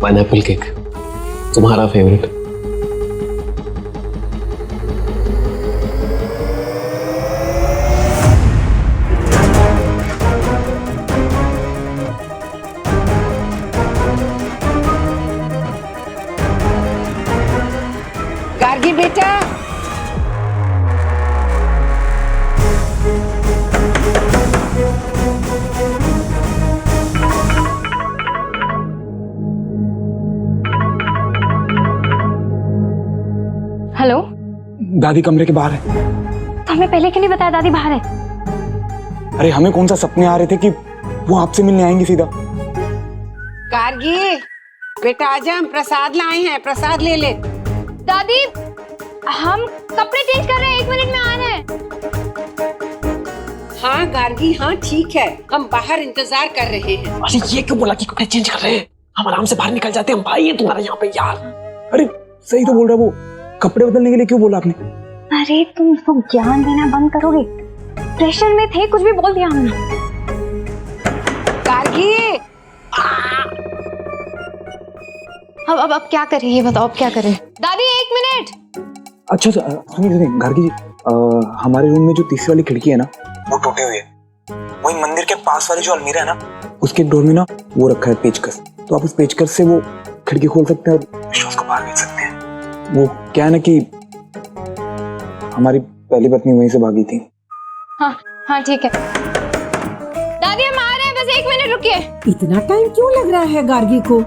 Pineapple cake, तुम्हारा favourite. Gargi बेटा, hello. दादी कमरे के बाहर है। तो हमें पहले क्यों नहीं बताया दादी बाहर है? अरे हमें कौन सा सपने आ रहे थे कि वो आपसे मिलने आएंगी सीधा। गार्गी बेटा, आजा, हम प्रसाद लाए हैं, प्रसाद ले ले। दादी हम कपड़े चेंज कर रहे हैं, 1 मिनट में आ रहे हैं। हाँ गार्गी, हाँ ठीक है, हम बाहर इंतजार कर रहे हैं। अरे ये क्यों बोला कि कपड़े चेंज कर रहे हैं? हम आराम से बाहर निकल जाते हैं, हम भाई हैं तुम्हारे यहाँ पे यार। अरे सही तो बोल रहा है वो, कपड़े बदलने के लिए क्यों बोला आपने? अरे तुम उसको ज्ञान देना बंद करोगे? प्रेशर में थे, कुछ भी बोल दिया हमने। गार्गी, अब क्या करें ये बताओ, अब क्या करें? दादी 1 मिनट। अच्छा सुनिए गार्गी जी, हमारे रूम में जो तीसरी वाली खिड़की है ना, वो टूटी हुई है। वही मंदिर के पास वाली जो अलमीरा है ना, उसके डोर में ना वो रखा है पेचकस। तो आप उस पेचकस से वो खिड़की खोल सकते हैं और विश्वास को बाहर भेज सकते हैं। वो क्या है ना कि हमारी पहली पत्नी वहीं से भागी थी। हाँ ठीक है दादी, हम आ रहे हैं, बस 1 मिनट रुकिए। इतना टाइम क्यों लग रहा है गार्गी को?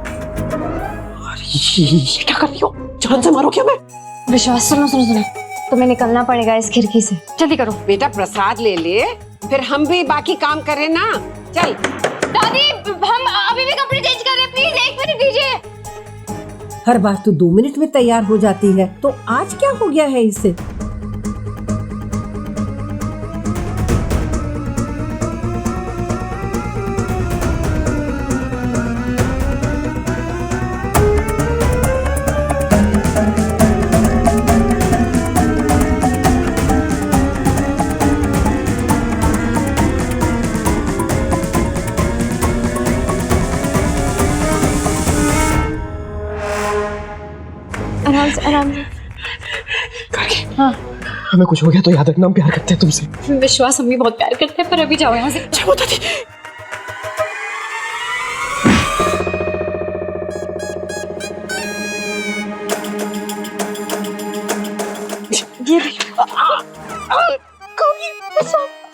ये क्या कर रही हो? जान से मारो क्या मैं? विश्वास, सुनो, तुम्हें निकलना पड़ेगा इस खिड़की से, जल्दी करो। बेटा प्रसाद ले ले, फिर हम भी बाकी काम करें ना। चल दादी हम अभी भी कपड़े चेंज कर रहे हैं, प्लीज 1 मिनट दीजिए। हर बार तो 2 मिनट में तैयार हो जाती है, तो आज क्या हो गया है इसे? आराम से। हाँ, हमें कुछ हो गया तो याद रखना, हम प्यार करते हैं तुमसे। विश्वास, हम भी बहुत प्यार करते हैं, पर अभी जाओ यहाँ से। जाओ दादी। ये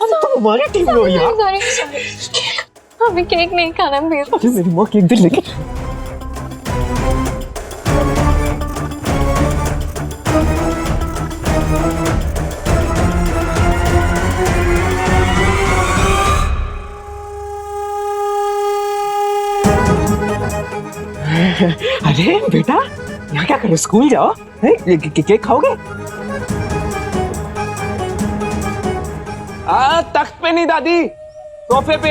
हम तो हमारी टीम में हो यार। हमें केक नहीं खाना प्लीज। अरे मेरी माँ केक दे लेके। अरे बेटा, यहाँ क्या करो? स्कूल जाओ, केक खाओगे? तख्त पे नहीं दादी, सोफे पे।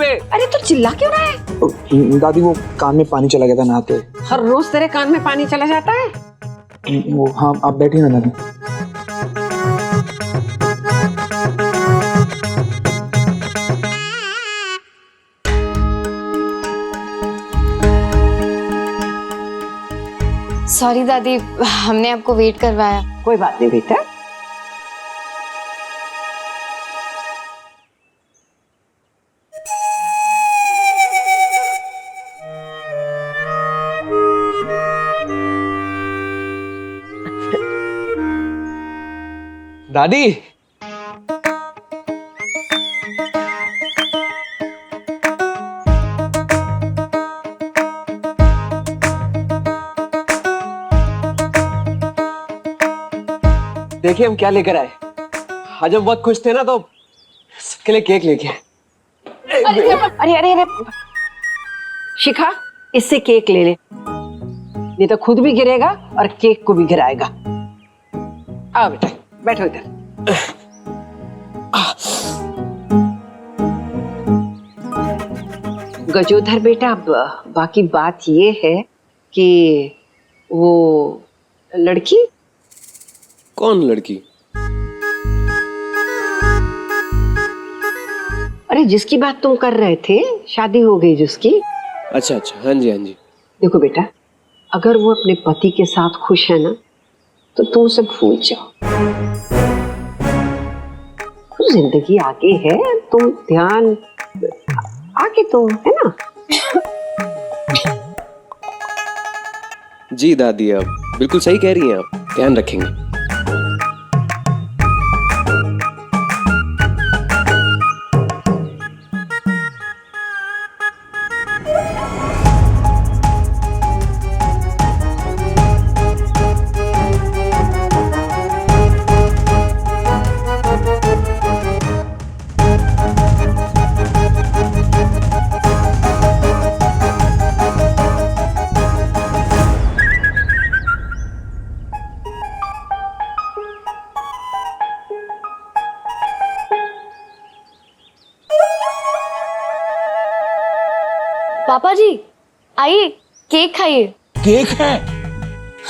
अरे तू चिल्ला क्यों रहा है? दादी वो कान में पानी चला गया था नहाते हुए। हर रोज तेरे कान में पानी चला जाता है? वो हाँ, आप बैठिए ना दादी। सॉरी दादी, हमने आपको वेट करवाया। कोई बात नहीं बेटा। दादी देखिए हम क्या लेकर आए। आज हम बहुत खुश थे ना, तो सबके लिए केक लेके आए। अरे शिखा, इससे केक ले ले, नहीं तो खुद भी गिरेगा और केक को भी गिराएगा। आओ बेटा, बैठो इधर। गजोधर बेटा, अब बाकी बात ये है कि वो लड़की। कौन लड़की? अरे जिसकी बात तुम कर रहे थे, शादी हो गई जिसकी। अच्छा, हाँ जी। देखो बेटा, अगर वो अपने पति के साथ खुश है ना तो तुम उसे भूल जाओ। जिंदगी आगे है, तुम ध्यान आगे तो है ना। जी दादी, आप बिल्कुल सही कह रही हैं, आप ध्यान रखेंगे। पापा जी आइए, केक खाइए। केक है?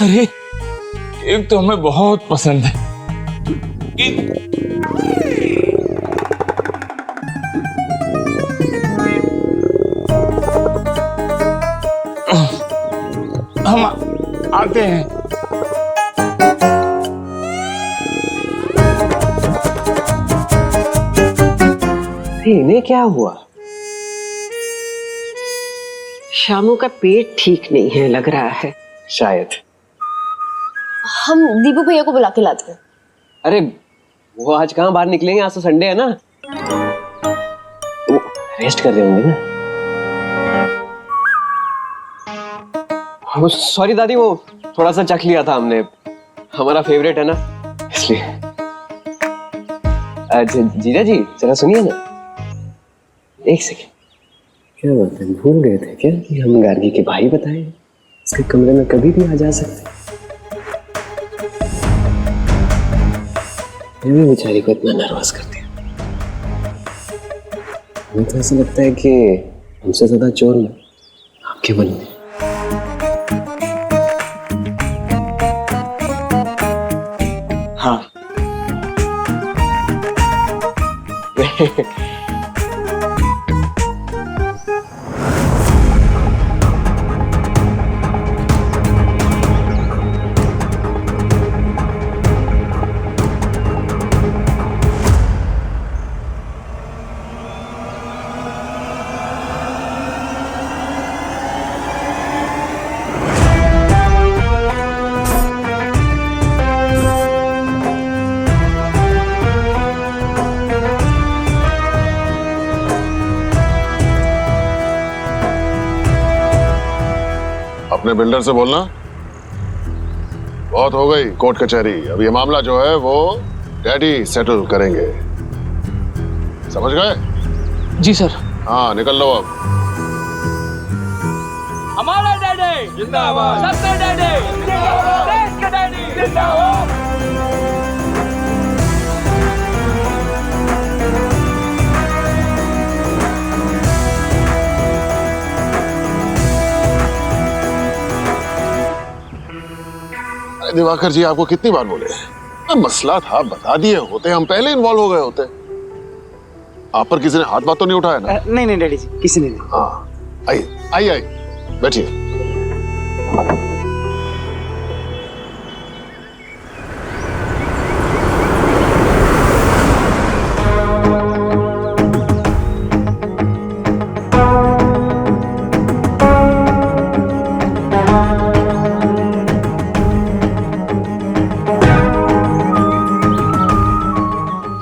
अरे केक तो हमें बहुत पसंद है। हम आते हैं। इन्हें क्या हुआ? शामू का पेट ठीक नहीं है लग रहा है। शायद। हम दीपू भैया को बुला के लाते हैं। अरे वो आज कहाँ बाहर निकलेंगे, आज तो संडे है ना। वो रेस्ट कर रहे होंगे ना। वो सॉरी दादी, वो थोड़ा सा चख लिया था हमने, हमारा फेवरेट है ना इसलिए। जीजा जी जरा सुनिए ना, एक सेकेंड। क्या बात है, भूल गए थे क्या कि हम गार्गी के भाई बताए? इसके कमरे में कभी भी आ जा सकते। ये बेचारी को इतना नर्वस कर दिया। हमें तो ऐसा लगता है कि हमसे ज्यादा चोर ना आपके मन में। हाँ अपने बिल्डर से बोलना, बहुत हो गई कोर्ट कचहरी। अब ये मामला जो है वो डैडी सेटल करेंगे, समझ गए? जी सर। हाँ निकल लो अब। हमारा डैडी जिंदाबाद, सबके डैडी जिंदाबाद, देश के डैडी जिंदाबाद। दिवाकर जी आपको कितनी बार बोले, मसला था बता दिए होते, हम पहले इन्वॉल्व हो गए होते। आप पर किसी ने हाथ बात तो नहीं उठाया ना? नहीं नहीं डैडी जी, किसी ने नहीं। हाँ आइए आइए आइए बैठिए।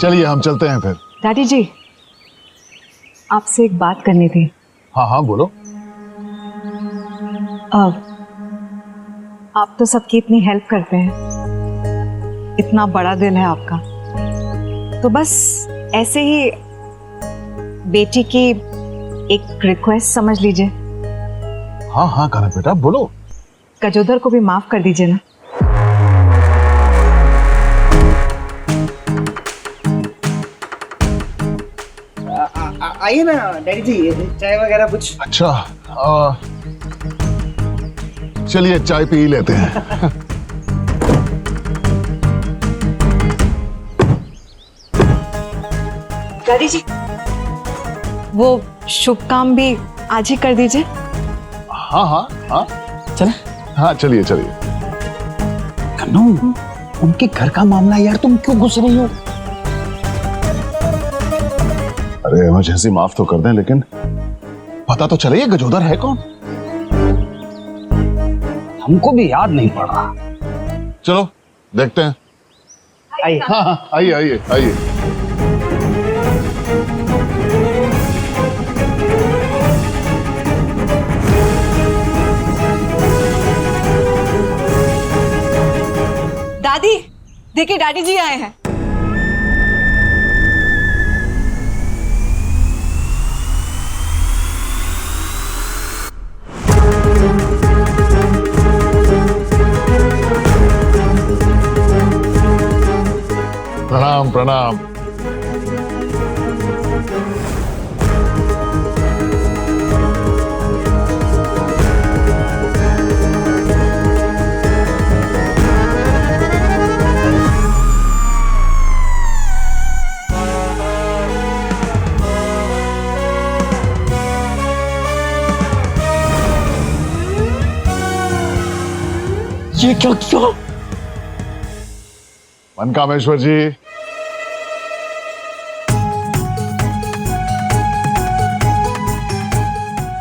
चलिए हम चलते हैं फिर। डैडी जी, आपसे एक बात करनी थी। हाँ हाँ बोलो। आप तो सबकी इतनी हेल्प करते हैं, इतना बड़ा दिल है आपका, तो बस ऐसे ही बेटी की एक रिक्वेस्ट समझ लीजिए। हाँ हाँ कनक बेटा बोलो। गजोदर को भी माफ कर दीजिए ना। आइए ना डैडी जी, चाय वगैरह कुछ। अच्छा चलिए चाय पी लेते हैं। डैडी जी, वो शुभ काम भी आज ही कर दीजिए। हाँ हाँ हाँ चले? हाँ चलिए चलिए। कन्नू, उनके घर का मामला यार, तुम क्यों घुस रही हो? अरे इमरजेंसी माफ तो कर दें, लेकिन पता तो चले ये गजोदर है कौन। हमको भी याद नहीं पड़ रहा। चलो देखते हैं। आइए। हाँ हाँ आइए आइए आइए। दादी, देखिए डैडी जी आए हैं। प्रणाम प्रणाम। ये क्या किया? मनकामेश्वर जी,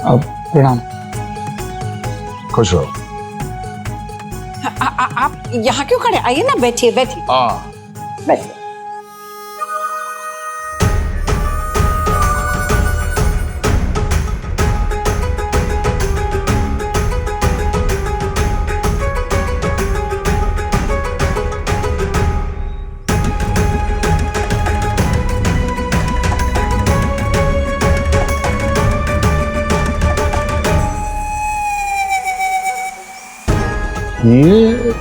अब प्रणाम। खुश रहो। आप यहाँ क्यों खड़े? आइए ना, बैठिए बैठिए हाँ बैठिए। ये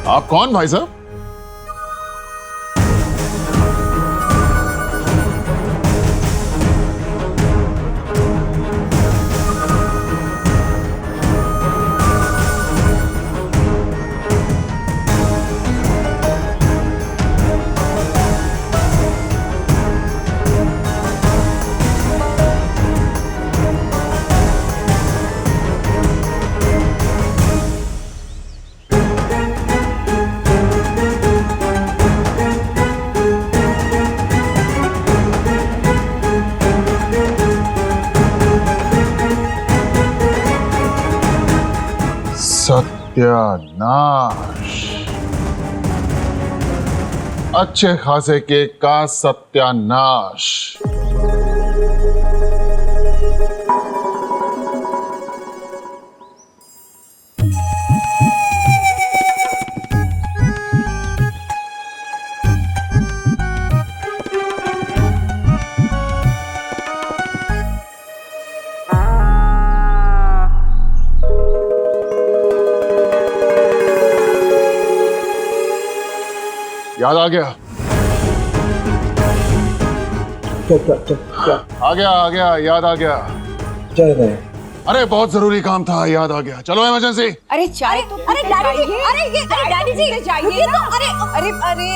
आप कौन भाई साहब? सत्यानाश। अच्छे खासे केक का सत्यानाश। याद आ गया? क्या? आ गया याद आ गया। क्या है? अरे बहुत जरूरी काम था, याद आ गया। चलो इमरजेंसी। अरे चाय तो अरे डैडी जी, अरे डैडी जी रुकिए तो। अरे अरे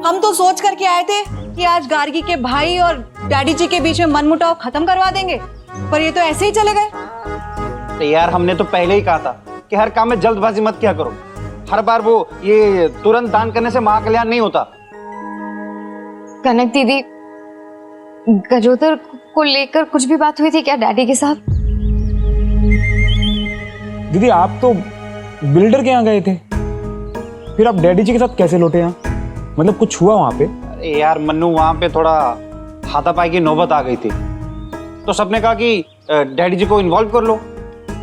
हम तो सोच करके आए थे कि आज गार्गी के भाई और डैडी जी के बीच में मनमुटाव खत्म करवा देंगे, पर ये तो ऐसे ही चले गए। तो यार हमने तो पहले ही कहा था कि हर काम में जल्दबाजी मत किया करो। हर बार वो ये तुरंत दान करने से महाकल्याण नहीं होता। कनक दीदी, गजोदर को लेकर कुछ भी बात हुई थी क्या डैडी के साथ? दीदी आप तो बिल्डर के यहाँ गए थे, फिर आप डैडी जी के साथ कैसे लौटे यहाँ? मतलब कुछ हुआ वहां पे? अरे यार मन्नू, वहां पे थोड़ा हाथापाई की नौबत आ गई थी, तो सबने कहा कि डैडी जी को इन्वॉल्व कर लो।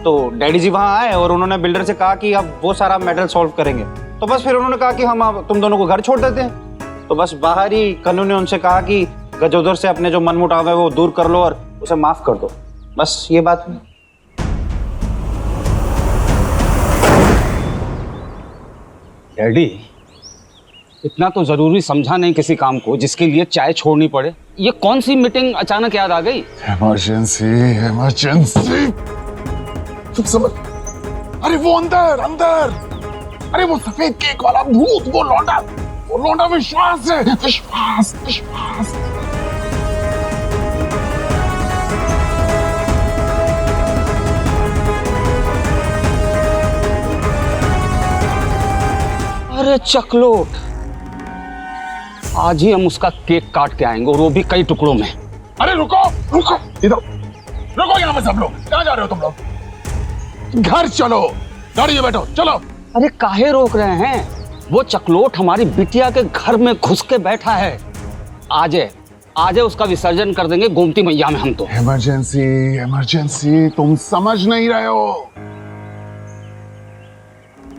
तो डैडी जी वहां आए और उन्होंने बिल्डर से कहा कि अब वो सारा मैटर सॉल्व करेंगे। तो बस फिर उन्होंने कहा कि हम अब तुम दोनों को घर छोड़ देते हैं। तो बस बाहर ही कन्नू ने उनसे कहा कि गजोदर से अपने जो मनमुटाव है वो दूर कर लो और उसे माफ कर दो। बस ये बात है। डैडी, इतना तो जरूरी समझा नहीं किसी काम को जिसके लिए चाय छोड़नी पड़े। ये कौन सी मीटिंग अचानक याद आ गई? Emergency, emergency. तुम समझ, अरे वो अंदर अंदर, अरे वो सफेद केक वाला भूत, वो लौंडा विश्वास है, विश्वास विश्वास। अरे चकलोट, आज ही हम उसका केक काट के आएंगे और वो भी कई टुकड़ों में। अरे रुको रुको, इधर रुको, यहाँ पे सब लोग। कहाँ जा रहे हो तुम लोग? घर चलो, गाड़ी में बैठो, चलो। अरे काहे रोक रहे हैं? वो चकलोट हमारी बिटिया के घर में घुस के बैठा है। आज उसका विसर्जन कर देंगे गोमती मैया में हम तो। इमरजेंसी, इमरजेंसी, तुम समझ नहीं रहे हो।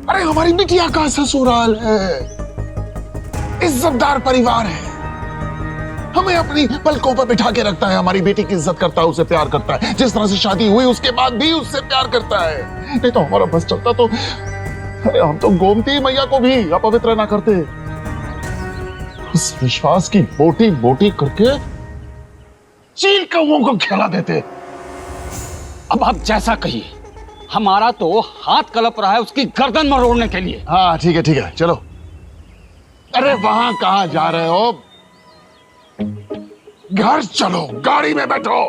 अरे हमारी बिटिया का ससुराल है, इज्जतदार परिवार है, हमें अपनी पलकों पर बिठा के रखता है, हमारी बेटी की इज्जत करता है, उसे प्यार करता है, जिस तरह से शादी हुई उसके बाद भी उससे प्यार करता है। नहीं तो हमारा बस चलता तो अरे हम तो गोमती मैया को भी अपवित्र ना करते, उस विश्वास की बोटी बोटी करके चील कौओं को खिला देते। अब आप जैसा कहिए, हमारा तो हाथ कलप रहा है उसकी गर्दन मरोड़ने के लिए। हाँ ठीक है, चलो। अरे वहां कहां जा रहे हो? घर चलो, गाड़ी में बैठो।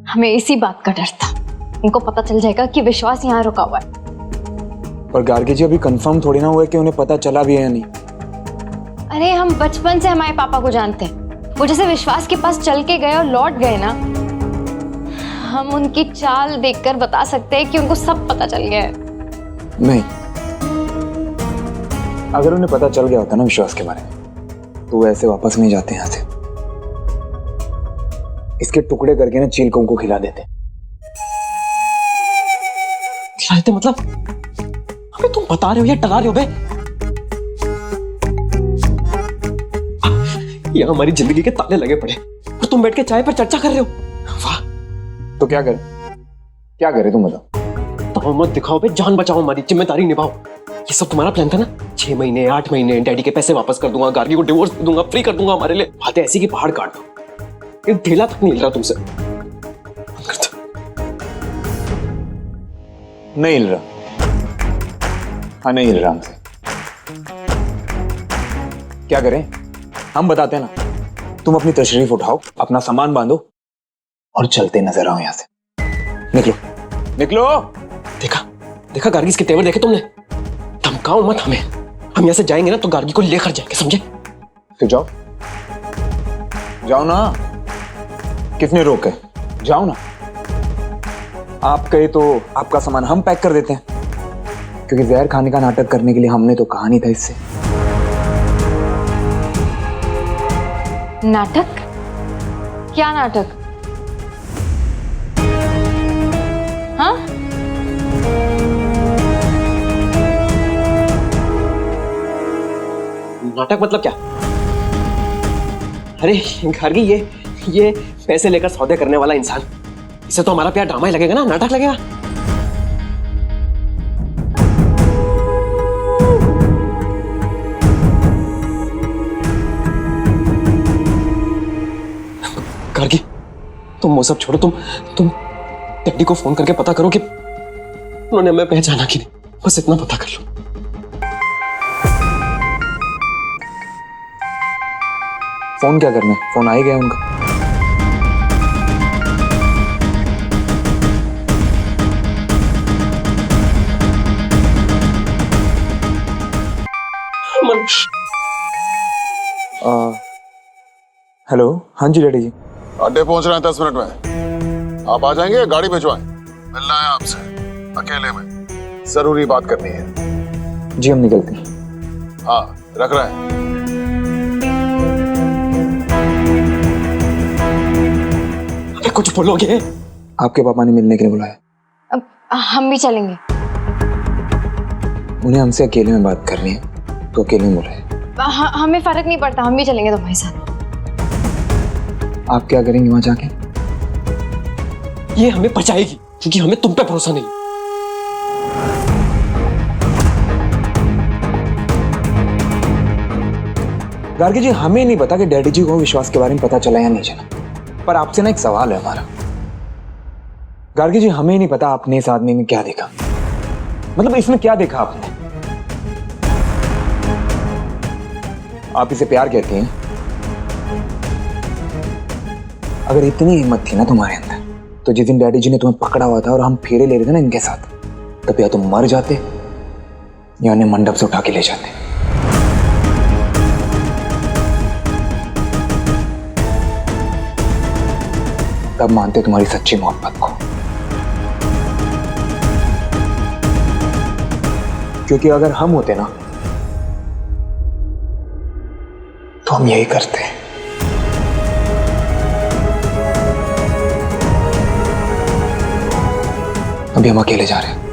हमें इसी बात का डर था, इनको पता चल जाएगा कि विश्वास यहाँ रुका हुआ है। पर गार्गी जी, अभी कंफर्म थोड़ी ना हुआ है कि उन्हें पता चला भी है या नहीं। अरे हम बचपन से हमारे पापा को जानते हैं, वो जैसे विश्वास के पास चल के गए और लौट गए ना, हम उनकी चाल देखकर बता सकते हैं कि उनको सब पता चल गया है। नहीं, अगर उन्हें पता चल गया होता ना विश्वास के बारे में, तो वो ऐसे वापस नहीं जाते यहाँ से। इसके टुकड़े करके ना चील को खिला देते। खिलाते मतलब? अबे तुम बता रहे हो या टला रहे हो बे? ये हमारी जिंदगी के ताले लगे पड़े और तुम बैठ के चाय पर चर्चा कर रहे हो। वाह। तो क्या करे तुम बताओ। तो मत दिखाओ बे, जान बचाओ, हमारी जिम्मेदारी निभाओ। ये सब तुम्हारा प्लान था ना? 6 महीने 8 महीने डैडी के पैसे वापस कर दूंगा, गार्गी को डिवोर्स दे दूंगा, फ्री कर दूंगा हमारे लिए। बातें ऐसी की पहाड़ काट दो, एक ढेला तक नहीं हिल रहा तुमसे। नहीं हिल रहा। हाँ नहीं हिल रहा हमसे। क्या करें? हम बताते हैं ना। तुम अपनी तशरीफ उठाओ, अपना सामान बांधो और चलते नजर आओ यहाँ से। निकलो निकलो। देखा गार्गी के तेवर देखे तुमने? धमकाओ मत हमें, हम यहाँ से जाएंगे ना तो गार्गी को लेकर जाएंगे, समझे? तो जाओ ना, किसने रोके? जाओ ना। आप कहे तो आपका सामान हम पैक कर देते हैं, क्योंकि जहर खाने का नाटक करने के लिए हमने तो कहा नहीं था इससे। नाटक? क्या नाटक? हाँ? नाटक मतलब क्या? अरे गार्गी, ये पैसे लेकर सौदे करने वाला इंसान, इसे तो हमारा प्यार ड्रामा ही लगेगा ना, नाटक लगेगा। गार्गी, तुम वो सब छोड़ो, तुम डैडी को फोन करके पता करो कि उन्होंने हमें पहचाना कि नहीं, बस इतना पता कर लो। फोन क्या करना है? फोन आ ही गया उनका। हेलो, हाँ जी डैडी जी। अड्डे पहुंच रहे हैं 10 मिनट में। आप आ जाएंगे? गाड़ी भिजवाएं। मिलना है आपसे अकेले में, जरूरी बात करनी है। जी हम निकलते हैं। हाँ, रख रहे हैं। कुछ बोलोगे? आपके पापा ने मिलने के लिए बुलाया। अब हम भी चलेंगे। उन्हें हमसे अकेले में बात करनी है तो अकेले में बुलाए। हमें फर्क नहीं पड़ता, हम भी चलेंगे तुम्हारे साथ। आप क्या करेंगे वहां जाके? ये हमें बचाएगी क्योंकि हमें तुम पे भरोसा नहीं। गार्गी जी, हमें नहीं पता कि डैडी जी को विश्वास के बारे में पता चला या नहीं चला, पर आपसे ना एक सवाल है हमारा। गार्गी जी, हमें नहीं पता आपने इस आदमी में क्या देखा, मतलब इसमें क्या देखा आपने? आप इसे प्यार कहती हैं? अगर इतनी हिम्मत थी ना तुम्हारे अंदर, तो जिस दिन डैडी जी ने तुम्हें पकड़ा हुआ था और हम फेरे ले रहे थे ना इनके साथ, तब या तुम मर जाते या उन्हें मंडप से उठा के ले जाते। तब मानते तुम्हारी सच्ची मोहब्बत को, क्योंकि अगर हम होते ना तो हम यही करते। अभी हम अकेले जा रहे हैं।